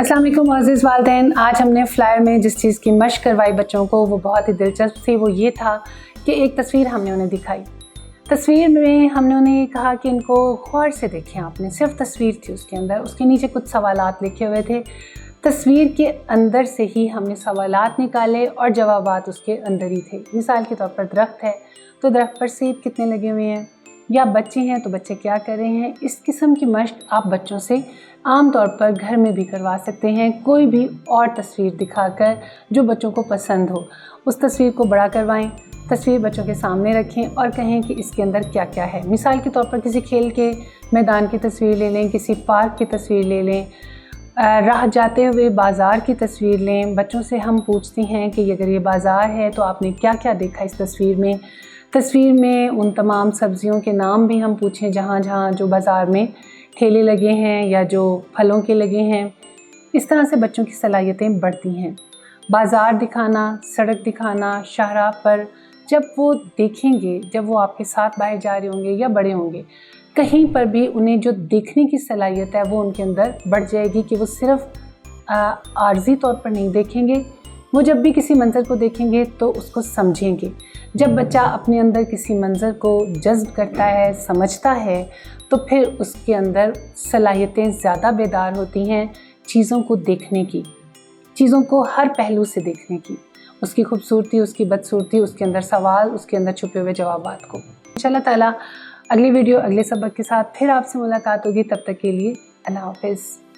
अस्सलाम वालेकुम अज़ीज़ वालिदैन। आज हमने फ्लायर में जिस चीज़ की मशक करवाई बच्चों को वो बहुत ही दिलचस्प थी। वो ये था कि एक तस्वीर हमने उन्हें दिखाई। तस्वीर में हमने उन्हें ये कहा कि इनको गौर से देखें। आपने सिर्फ तस्वीर थी उसके अंदर, उसके नीचे कुछ सवालात लिखे हुए थे। तस्वीर के अंदर से ही हमने सवालात निकाले और जवाबात उसके अंदर ही थे। मिसाल के तौर पर दरख्त है तो दरख्त पर सेब कितने लगे हुए हैं, या बच्चे हैं तो बच्चे क्या कर रहे हैं। इस किस्म की मशक आप बच्चों से आम तौर पर घर में भी करवा सकते हैं। कोई भी और तस्वीर दिखाकर जो बच्चों को पसंद हो उस तस्वीर को बड़ा करवाएं, तस्वीर बच्चों के सामने रखें और कहें कि इसके अंदर क्या क्या है। मिसाल के तौर पर किसी खेल के मैदान की तस्वीर ले लें, किसी पार्क की तस्वीर ले लें, राह जाते हुए बाज़ार की तस्वीर लें। बच्चों से हम पूछते हैं कि अगर ये बाज़ार है तो आपने क्या क्या देखा इस तस्वीर में। तस्वीर में उन तमाम सब्ज़ियों के नाम भी हम पूछें जहाँ जहाँ जो बाज़ार में ठेले लगे हैं या जो फलों के लगे हैं। इस तरह से बच्चों की सलाहियतें बढ़ती हैं। बाज़ार दिखाना, सड़क दिखाना, शाहराह पर जब वो देखेंगे, जब वो आपके साथ बाहर जा रहे होंगे या बड़े होंगे, कहीं पर भी उन्हें जो देखने की सलाहियत है वो उनके अंदर बढ़ जाएगी कि वो सिर्फ आर्जी तौर पर नहीं देखेंगे। वो जब भी किसी मंज़र को देखेंगे तो उसको समझेंगे। जब बच्चा अपने अंदर किसी मंज़र को जज़्ब करता है, समझता है, तो फिर उसके अंदर सलाहियतें ज़्यादा बेदार होती हैं चीज़ों को देखने की, चीज़ों को हर पहलू से देखने की, उसकी खूबसूरती, उसकी बदसूरती, उसके अंदर सवाल, उसके अंदर छुपे हुए जवाबात को। इंशाअल्लाह ताला अगली वीडियो अगले सबक के साथ फिर आपसे मुलाकात होगी। तब तक के लिए अल्लाह हाफ़िज़।